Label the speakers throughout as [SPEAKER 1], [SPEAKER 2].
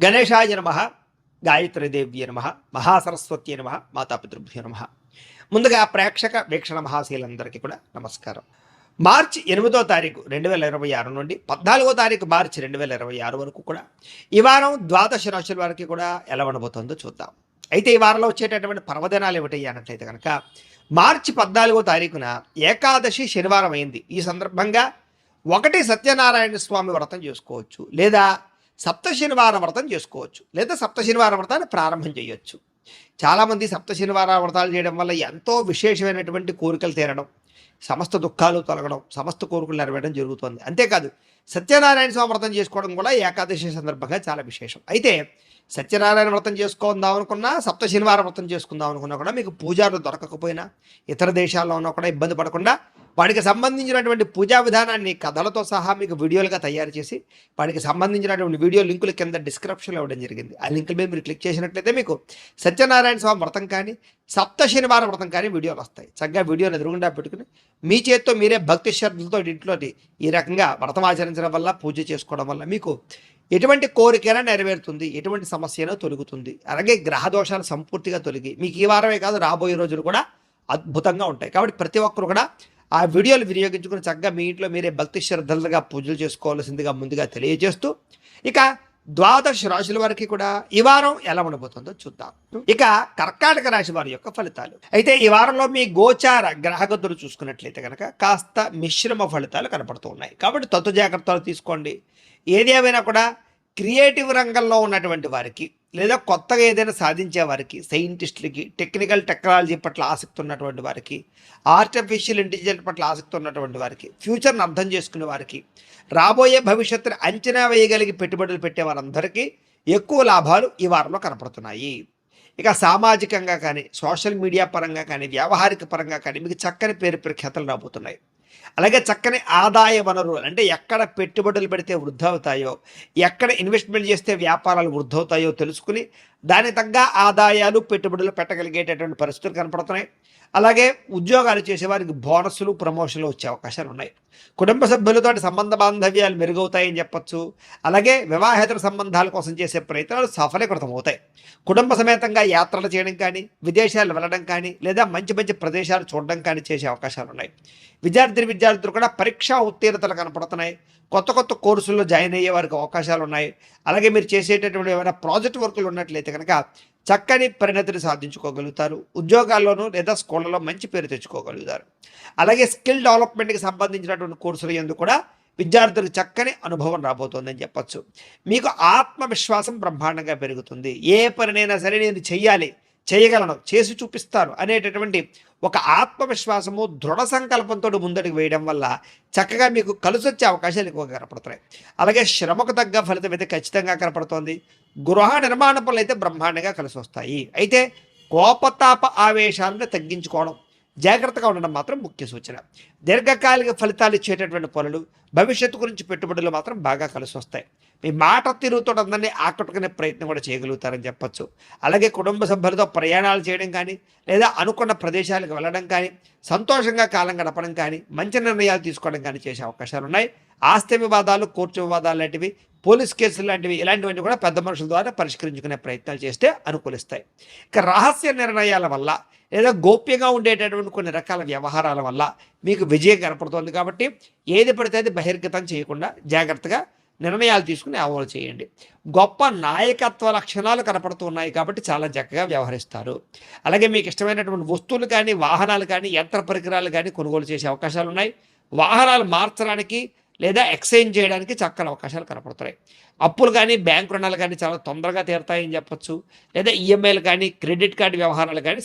[SPEAKER 1] గణేశాయ నమ, గాయత్రీదేవ్య నమ, మహాసరస్వతి నమ, మాతాపితృభ్యో నమ. ముందుగా ప్రేక్షక వీక్షణ మహాశీలందరికీ కూడా నమస్కారం. మార్చి 8వ తారీఖు 2026 నుండి 14వ తారీఖు మార్చి 2026 వరకు కూడా ఈ వారం ద్వాదశ రాశుల వారికి కూడా ఎలా ఉండబోతుందో చూద్దాం. అయితే ఈ వారంలో వచ్చేటటువంటి పర్వదినాలు ఏమిటి అన్నట్లయితే కనుక మార్చి 14వ తారీఖున ఏకాదశి శనివారం అయింది. ఈ సందర్భంగా ఒకటి సత్యనారాయణ స్వామి వ్రతం చేసుకోవచ్చు, లేదా సప్త శనివార వ్రతం చేసుకోవచ్చు, లేదా సప్త శనివార వ్రతాన్ని ప్రారంభం చేయొచ్చు. చాలామంది సప్త శనివార వ్రతాలు చేయడం వల్ల ఎంతో విశేషమైనటువంటి కోరికలు తీరడం, సమస్త దుఃఖాలు తొలగడం, సమస్త కోరికలు నెరవేరడం జరుగుతుంది. అంతేకాదు సత్యనారాయణ స్వామి వ్రతం చేసుకోవడం కూడా ఏకాదశి సందర్భంగా చాలా విశేషం. అయితే సత్యనారాయణ వ్రతం చేసుకుందాం అనుకున్నా, సప్త శనివారం వ్రతం చేసుకుందాం అనుకున్నా కూడా మీకు పూజారులు దొరకకపోయినా, ఇతర దేశాల్లో ఉన్నా కూడా ఇబ్బంది పడకుండా వాటికి సంబంధించినటువంటి పూజా విధానాన్ని కథలతో సహా మీకు వీడియోలుగా తయారు చేసి వాటికి సంబంధించినటువంటి వీడియో లింకులు కింద డిస్క్రిప్షన్లో ఇవ్వడం జరిగింది. ఆ లింకుల మీద మీరు క్లిక్ చేసినట్లయితే మీకు సత్యనారాయణ స్వామి వ్రతం కానీ సప్త శనివారం వ్రతం కానీ వీడియోలు వస్తాయి. చక్కగా వీడియోని ఎదురుగుండా పెట్టుకుని మీ చేత్తో మీరే భక్తి శ్రద్ధలతో ఇంట్లో ఈ రకంగా వ్రతం ఆచరించడం వల్ల, పూజ చేసుకోవడం వల్ల మీకు ఎటువంటి కోరికైనా నెరవేరుతుంది, ఎటువంటి సమస్య అయినా తొలుగుతుంది. అలాగే గ్రహ దోషాలు సంపూర్తిగా తొలగి మీకు ఈ వారమే కాదు రాబోయే రోజులు కూడా అద్భుతంగా ఉంటాయి. కాబట్టి ప్రతి ఒక్కరు కూడా ఆ వీడియోలు వినియోగించుకుని చక్కగా మీ ఇంట్లో మీరే భక్తి శ్రద్ధలుగా పూజలు చేసుకోవాల్సిందిగా ముందుగా తెలియజేస్తూ, ఇక ద్వాదశ రాశుల వారికి కూడా ఈ వారం ఎలా ఉండబోతుందో చూద్దాం. ఇక కర్కాటక రాశి వారి యొక్క ఫలితాలు. అయితే ఈ వారంలో మీ గోచార గ్రహగతులు చూసుకున్నట్లయితే కనుక కాస్త మిశ్రమ ఫలితాలు కనపడుతూ ఉన్నాయి. కాబట్టి తత్తు జాగ్రత్తలు తీసుకోండి. ఏది ఏమైనా కూడా క్రియేటివ్ రంగంలో ఉన్నటువంటి వారికి, లేదా కొత్తగా ఏదైనా సాధించే వారికి, సైంటిస్టులకి, టెక్నాలజీ పట్ల ఆసక్తి ఉన్నటువంటి వారికి, ఆర్టిఫిషియల్ ఇంటెలిజెన్స్ పట్ల ఆసక్తి ఉన్నటువంటి వారికి, ఫ్యూచర్ని అర్థం చేసుకునే వారికి, రాబోయే భవిష్యత్తుని అంచనా వేయగలిగి పెట్టుబడులు పెట్టే వారందరికీ ఎక్కువ లాభాలు ఈ వారంలో కనపడుతున్నాయి. ఇక సామాజికంగా కానీ, సోషల్ మీడియా పరంగా కానీ, వ్యావహారిక పరంగా కానీ మీకు చక్కని పేరు ప్రఖ్యాతలు రాబోతున్నాయి. అలాగే చక్కని ఆదాయ వనరులు, అంటే ఎక్కడ పెట్టుబడులు పెడితే వృద్ధి అవుతాయో, ఎక్కడ ఇన్వెస్ట్మెంట్ చేస్తే వ్యాపారాలు వృద్ధి అవుతాయో తెలుసుకుని దానికి తగ్గ ఆదాయాలు పెట్టుబడులు పెట్టగలిగేటటువంటి పరిస్థితులు కనపడుతున్నాయి. అలాగే ఉద్యోగాలు చేసేవారికి బోనస్లు, ప్రమోషన్లు వచ్చే అవకాశాలు ఉన్నాయి. కుటుంబ సభ్యులతో సంబంధ బాంధవ్యాలు మెరుగవుతాయని చెప్పచ్చు. అలాగే వివాహేతర సంబంధాల కోసం చేసే ప్రయత్నాలు సఫలీకృతం అవుతాయి. కుటుంబ సమేతంగా యాత్రలు చేయడం కానీ, విదేశాలు వెళ్ళడం కానీ, లేదా మంచి మంచి ప్రదేశాలు చూడడం కానీ చేసే అవకాశాలు ఉన్నాయి. విద్యార్థులు కూడా పరీక్షా ఉత్తీర్ణతలు కనపడుతున్నాయి. కొత్త కొత్త కోర్సుల్లో జాయిన్ అయ్యే వారికి అవకాశాలు ఉన్నాయి. అలాగే మీరు చేసేటటువంటి ఏమైనా ప్రాజెక్ట్ వర్కులు ఉన్నట్లయితే కనుక చక్కని పరిణతిని సాధించుకోగలుగుతారు. ఉద్యోగాల్లోనూ లేదా స్కూళ్ళలో మంచి పేరు తెచ్చుకోగలుగుతారు. అలాగే స్కిల్ డెవలప్మెంట్కి సంబంధించినటువంటి కోర్సులు ఎందుకు కూడా విద్యార్థులకు చక్కని అనుభవం రాబోతోందని చెప్పచ్చు. మీకు ఆత్మవిశ్వాసం బ్రహ్మాండంగా పెరుగుతుంది. ఏ పనినైనా సరే నేను చేయగలను, చేసి చూపిస్తాను అనేటటువంటి ఒక ఆత్మవిశ్వాసము, దృఢ సంకల్పంతో ముందడుగు వేయడం వల్ల చక్కగా మీకు కలిసి వచ్చే అవకాశాలు ఎక్కువగా కనపడుతున్నాయి. అలాగే శ్రమకు తగ్గ ఫలితం అయితే ఖచ్చితంగా కనపడుతోంది. గృహ నిర్మాణ పనులు అయితే బ్రహ్మాండంగా కలిసి వస్తాయి. అయితే కోపతాప ఆవేశాలను తగ్గించుకోవడం, జాగ్రత్తగా ఉండడం మాత్రం ముఖ్య సూచన. దీర్ఘకాలిక ఫలితాలు ఇచ్చేటటువంటి పనులు, భవిష్యత్తు గురించి పెట్టుబడులు మాత్రం బాగా కలిసి వస్తాయి. మీ మాట తీరుతో అందరినీ ఆకట్టుకునే ప్రయత్నం కూడా చేయగలుగుతారని చెప్పచ్చు. అలాగే కుటుంబ సభ్యులతో ప్రయాణాలు చేయడం కానీ, లేదా అనుకున్న ప్రదేశాలకు వెళ్ళడం కానీ, సంతోషంగా కాలం గడపడం కానీ, మంచి నిర్ణయాలు తీసుకోవడం కానీ చేసే అవకాశాలు ఉన్నాయి. ఆస్తి వివాదాలు, కోర్టు వివాదాలు లాంటివి, పోలీస్ కేసులు లాంటివి, ఇలాంటివన్నీ కూడా పెద్ద మనుషుల ద్వారా పరిష్కరించుకునే ప్రయత్నాలు చేస్తే అనుకూలిస్తాయి. ఇక రహస్య నిర్ణయాల వల్ల, లేదా గోప్యంగా ఉండేటటువంటి కొన్ని రకాల వ్యవహారాల వల్ల మీకు విజయం కనపడుతుంది. కాబట్టి ఏది పడితే అది బహిర్గతం చేయకుండా జాగ్రత్తగా నిర్ణయాలు తీసుకుని అమలు చేయండి. గొప్ప నాయకత్వ లక్షణాలు కనపడుతున్నాయి కాబట్టి చాలా చక్కగా వ్యవహరిస్తారు. అలాగే మీకు ఇష్టమైనటువంటి వస్తువులు కానీ, వాహనాలు కానీ, యంత్ర పరికరాలు కానీ కొనుగోలు చేసే అవకాశాలు ఉన్నాయి. వాహనాలు మార్చడానికి లేదా ఎక్స్చేంజ్ చేయడానికి చక్కని అవకాశాలు కనపడుతున్నాయి. అప్పులు కానీ, బ్యాంక్ రుణాలు కానీ చాలా తొందరగా తీరుతాయని చెప్పచ్చు. లేదా ఈఎంఐలు కానీ, క్రెడిట్ కార్డు వ్యవహారాలు కానీ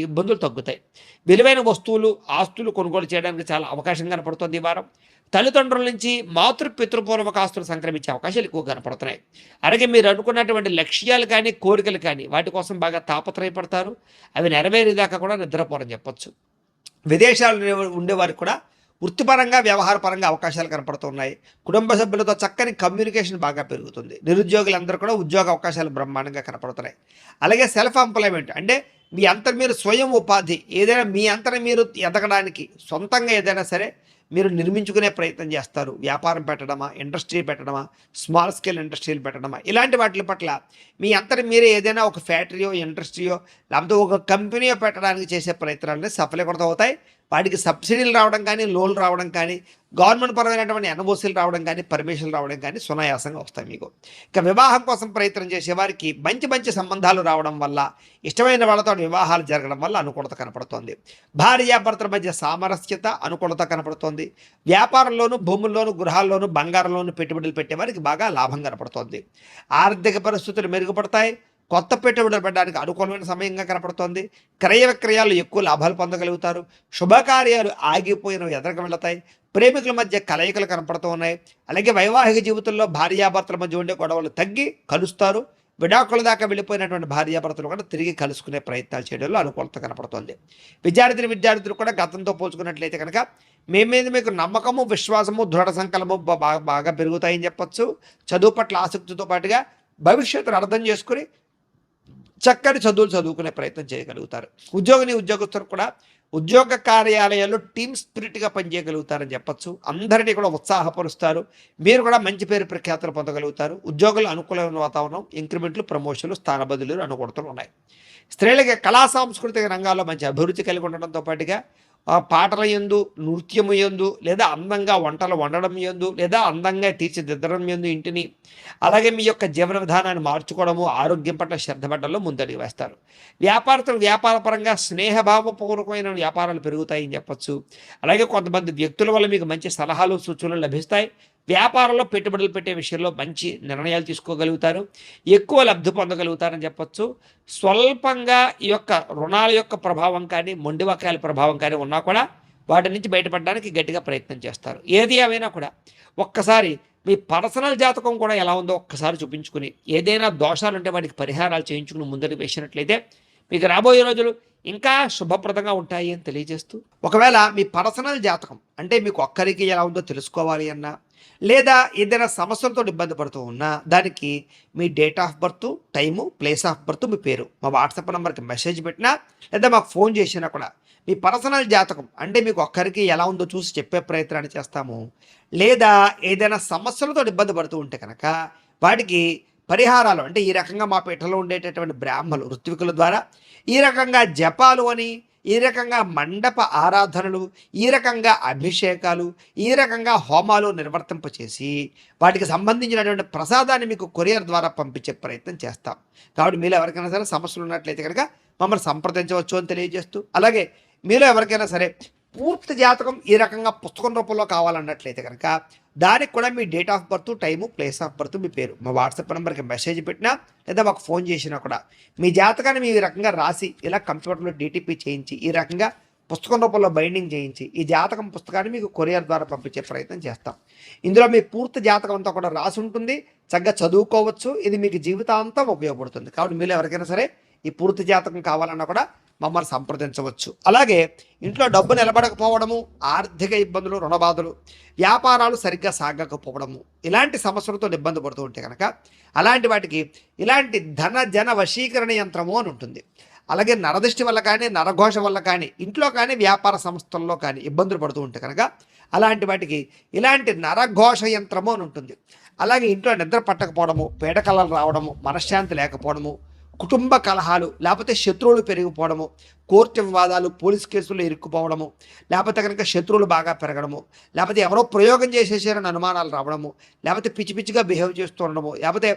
[SPEAKER 1] ఇబ్బందులు తగ్గుతాయి. విలువైన వస్తువులు, ఆస్తులు కొనుగోలు చేయడానికి చాలా అవకాశం కనపడుతుంది ఈ వారం. తల్లిదండ్రుల నుంచి పితృపూర్వక ఆస్తులు సంక్రమించే అవకాశాలు ఎక్కువ కనపడుతున్నాయి. అలాగే మీరు అనుకున్నటువంటి లక్ష్యాలు కానీ, కోరికలు కానీ వాటి కోసం బాగా తాపత్రయపడతారు. అవి నెరవేరేదాకా కూడా నిద్రపోరని చెప్పచ్చు. విదేశాల్లో ఉండేవారికి కూడా వృత్తిపరంగా, వ్యవహారపరంగా అవకాశాలు కనపడుతున్నాయి. కుటుంబ సభ్యులతో చక్కని కమ్యూనికేషన్ బాగా పెరుగుతుంది. నిరుద్యోగులందరూ కూడా ఉద్యోగ అవకాశాలు బ్రహ్మాండంగా కనపడుతున్నాయి. అలాగే సెల్ఫ్ ఎంప్లాయ్మెంట్, అంటే మీ అంతా మీరు స్వయం ఉపాధి, ఏదైనా మీ అంతా మీరు ఎదగడానికి సొంతంగా ఏదైనా సరే మీరు నిర్మించుకునే ప్రయత్నం చేస్తారు. వ్యాపారం పెట్టడమా, ఇండస్ట్రీ పెట్టడమా, స్మాల్ స్కేల్ ఇండస్ట్రీలు పెట్టడమా, ఇలాంటి వాటి పట్ల మీ అంతటి మీరే ఏదైనా ఒక ఫ్యాక్టరీయో, ఇండస్ట్రీయో లేకపోతే ఒక కంపెనీయో పెట్టడానికి చేసే ప్రయత్నాలు సఫలీకృతం అవుతాయి. వాటికి సబ్సిడీలు రావడం కానీ, లోన్లు రావడం కానీ, గవర్నమెంట్ పరమైనటువంటి ఎన్ఓసీలు రావడం కానీ, పర్మిషన్లు రావడం కానీ సునాయాసంగా వస్తాయి మీకు. ఇక వివాహం కోసం ప్రయత్నం చేసేవారికి మంచి మంచి సంబంధాలు రావడం వల్ల, ఇష్టమైన వాళ్ళతో వివాహాలు జరగడం వల్ల అనుకూలత కనపడుతోంది. భార్యాభర్తల మధ్య సామరస్యత, అనుకూలత కనపడుతోంది. వ్యాపారంలోను, భూముల్లోను, గృహాల్లోను, బంగారంలోను పెట్టుబడులు పెట్టేవారికి బాగా లాభం కనపడుతోంది. ఆర్థిక పరిస్థితులు మెరుగుపడతాయి. కొత్త పెట్టుబడులు పెట్టడానికి అనుకూలమైన సమయంగా కనపడుతోంది. క్రయ విక్రయాలు ఎక్కువ లాభాలు పొందగలుగుతారు. శుభకార్యాలు ఆగిపోయినవి ఎదరకు వెళతాయి. ప్రేమికుల మధ్య కలయికలు కనపడుతూ ఉన్నాయి. అలాగే వైవాహిక జీవితంలో భార్యాభర్తల మధ్య ఉండే గొడవలు తగ్గి కలుస్తారు. విడాకుల దాకా వెళ్ళిపోయినటువంటి భార్యాభర్తలు కూడా తిరిగి కలుసుకునే ప్రయత్నాలు చేయడంలో అనుకూలత కనపడుతోంది. విద్యార్థులు కూడా గతంతో పోల్చుకున్నట్లయితే కనుక మీ మీద మీకు నమ్మకము, విశ్వాసము, దృఢ సంకల్పము బాగా పెరుగుతాయని చెప్పొచ్చు. చదువు పట్ల ఆసక్తితో పాటుగా భవిష్యత్తును అర్థం చేసుకుని చక్కటి చదువులు చదువుకునే ప్రయత్నం చేయగలుగుతారు. ఉద్యోగస్తులు కూడా ఉద్యోగ కార్యాలయాల్లో టీమ్ స్పిరిట్గా పనిచేయగలుగుతారని చెప్పచ్చు. అందరినీ కూడా ఉత్సాహపరుస్తారు. మీరు కూడా మంచి పేరు ప్రఖ్యాతులు పొందగలుగుతారు. ఉద్యోగులు అనుకూలమైన వాతావరణం, ఇంక్రిమెంట్లు, ప్రమోషన్లు, స్థాన బదిలీలు అనుకూలతలు ఉన్నాయి. స్త్రీలకి కళా సాంస్కృతిక రంగాల్లో మంచి అభివృద్ధి కలిగి ఉండడంతో పాటుగా పాటల యందు, నృత్యము యందు, లేదా అందంగా వంటలు వండడం యందు, లేదా అందంగా తీర్చిదిద్దడం యందు ఇంటిని, అలాగే మీ యొక్క జీవన విధానాన్ని మార్చుకోవడము, ఆరోగ్యం పట్ల శ్రద్ధ పడ్డంలో ముందడుగు వేస్తారు. వ్యాపారస్తులు వ్యాపారపరంగా స్నేహభావపూర్వకమైన వ్యాపారాలు పెరుగుతాయని చెప్పచ్చు. అలాగే కొంతమంది వ్యక్తుల వల్ల మీకు మంచి సలహాలు, సూచనలు లభిస్తాయి. వ్యాపారంలో పెట్టుబడులు పెట్టే విషయంలో మంచి నిర్ణయాలు తీసుకోగలుగుతారు. ఎక్కువ లబ్ధి పొందగలుగుతారని చెప్పచ్చు. స్వల్పంగా ఈ యొక్క రుణాల యొక్క ప్రభావం కానీ, మొండి వక్రాల ప్రభావం కానీ ఉన్నా కూడా వాటి నుంచి బయటపడడానికి గట్టిగా ప్రయత్నం చేస్తారు. ఏది ఏమైనా కూడా ఒక్కసారి మీ పర్సనల్ జాతకం కూడా ఎలా ఉందో ఒక్కసారి చూపించుకుని, ఏదైనా దోషాలు ఉంటే వాటికి పరిహారాలు చేయించుకుని ముందరికి వేసినట్లయితే మీకు రాబోయే రోజులు ఇంకా శుభప్రదంగా ఉంటాయి అని తెలియజేస్తూ, ఒకవేళ మీ పర్సనల్ జాతకం అంటే మీకు ఒక్కరికి ఎలా ఉందో తెలుసుకోవాలి అన్నా, లేదా ఏదైనా సమస్యలతో ఇబ్బంది పడుతూ ఉన్నా, దానికి మీ date of birth, time, place of birth, మీ పేరు మా వాట్సాప్ నెంబర్కి మెసేజ్ పెట్టినా, లేదా మాకు ఫోన్ చేసినా కూడా మీ పర్సనల్ జాతకం అంటే మీకు ఒక్కరికి ఎలా ఉందో చూసి చెప్పే ప్రయత్నాన్ని చేస్తాము. లేదా ఏదైనా సమస్యలతో ఇబ్బంది పడుతూ ఉంటే కనుక వాటికి పరిహారాలు అంటే ఈ రకంగా మా పీఠలో ఉండేటటువంటి బ్రాహ్మలు, ఋత్వికుల ద్వారా ఈ రకంగా జపాలు అని, ఈ రకంగా మండప ఆరాధనలు, ఈ రకంగా అభిషేకాలు, ఈ రకంగా హోమాలు నిర్వర్తింపచేసి వాటికి సంబంధించినటువంటి ప్రసాదాన్ని మీకు కొరియర్ ద్వారా పంపించే ప్రయత్నం చేస్తాం. కాబట్టి మీలో ఎవరికైనా సరే సమస్యలు ఉన్నట్లయితే కనుక మమ్మల్ని సంప్రదించవచ్చు అని తెలియజేస్తూ, అలాగే మీలో ఎవరికైనా సరే పూర్తి జాతకం ఈ రకంగా పుస్తకం రూపంలో కావాలన్నట్లయితే కనుక దానికి కూడా మీ date of birth, time, place of birth, మీ పేరు మా వాట్సాప్ నెంబర్కి మెసేజ్ పెట్టినా, లేదా మాకు ఫోన్ చేసినా కూడా మీ జాతకాన్ని మీ రకంగా రాసి ఇలా కంప్యూటర్లో డీటీపీ చేయించి ఈ రకంగా పుస్తకం రూపంలో బైండింగ్ చేయించి ఈ జాతకం పుస్తకాన్ని మీకు కొరియర్ ద్వారా పంపించే ప్రయత్నం చేస్తాం. ఇందులో మీ పూర్తి జాతకం అంతా కూడా రాసి ఉంటుంది. చక్కగా చదువుకోవచ్చు. ఇది మీకు జీవితాంతం ఉపయోగపడుతుంది. కాబట్టి మీరు ఎవరికైనా సరే ఈ పూర్తి జాతకం కావాలన్నా కూడా మమ్మల్ని సంప్రదించవచ్చు. అలాగే ఇంట్లో డబ్బు నిలబడకపోవడము, ఆర్థిక ఇబ్బందులు, రుణబాధలు, వ్యాపారాలు సరిగ్గా సాగకపోవడము, ఇలాంటి సమస్యలతో ఇబ్బంది పడుతూ ఉంటే కనుక అలాంటి వాటికి ఇలాంటి జన వశీకరణ యంత్రము అని ఉంటుంది. అలాగే నరదృష్టి వల్ల కానీ, నరఘోష వల్ల కానీ, ఇంట్లో కానీ, వ్యాపార సంస్థల్లో కానీ ఇబ్బందులు పడుతూ ఉంటే కనుక అలాంటి వాటికి ఇలాంటి నరఘోష యంత్రము అని ఉంటుంది. అలాగే ఇంట్లో నిద్ర పట్టకపోవడము, పీడకలలు రావడము, మనశ్శాంతి లేకపోవడము, కుటుంబ కలహాలు, లేకపోతే శత్రువులు పెరిగిపోవడము, కోర్టు వివాదాలు, పోలీస్ కేసులు ఇరుక్కుపోవడము, లేకపోతే కనుక శత్రువులు బాగా పెరగడము, లేకపోతే ఎవరో ప్రయోగం చేసేసారని అనుమానాలు రావడము, లేకపోతే పిచ్చి పిచ్చిగా బిహేవ్ చేస్తూ ఉండడము, లేకపోతే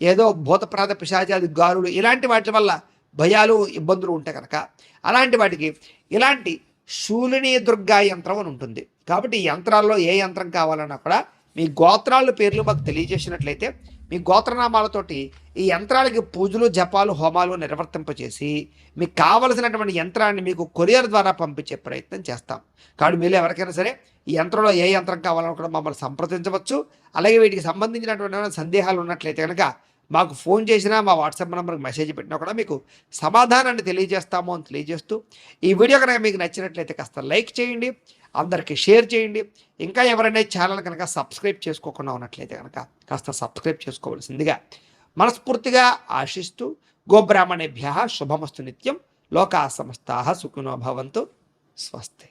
[SPEAKER 1] ఏదో భూతప్రాత పిశాచాది గారులు, ఇలాంటి వాటి వల్ల భయాలు, ఇబ్బందులు ఉంటే కనుక అలాంటి వాటికి ఇలాంటి శూలిని దుర్గా యంత్రం అని ఉంటుంది. కాబట్టి ఈ యంత్రాల్లో ఏ యంత్రం కావాలన్నా కూడా మీ గోత్రాల పేర్లు మాకు తెలియజేసినట్లయితే మీ గోత్రనామాలతోటి ఈ యంత్రాలకి పూజలు, జపాలు, హోమాలు నిర్వర్తింపచేసి మీకు కావలసినటువంటి యంత్రాన్ని మీకు కొరియర్ ద్వారా పంపించే ప్రయత్నం చేస్తాం. కాబట్టి మీరు ఎవరికైనా సరే ఈ యంత్రంలో ఏ యంత్రం కావాలన్నా కూడా మమ్మల్ని సంప్రదించవచ్చు. అలాగే వీటికి సంబంధించినటువంటి సందేహాలు ఉన్నట్లయితే కనుక మాకు ఫోన్ చేసినా, మా వాట్సాప్ నెంబర్కి మెసేజ్ పెట్టినా కూడా మీకు సమాధానాన్ని తెలియజేస్తాము అని తెలియజేస్తూ, ఈ వీడియో కనుక మీకు నచ్చినట్లయితే కాస్త లైక్ చేయండి, అందరికీ షేర్ చేయండి. ఇంకా ఎవరైనా ఛానల్ కనుక సబ్స్క్రైబ్ చేసుకోకుండా ఉన్నట్లయితే కనుక కాస్త సబ్స్క్రైబ్ చేసుకోవాల్సిందిగా మనస్ఫూర్తిగా ఆశిస్తూ, గోబ్రాహ్మణేభ్యః శుభమస్తు నిత్యం. లోకా సమస్తాః సుఖినో భవంతు. స్వస్తి.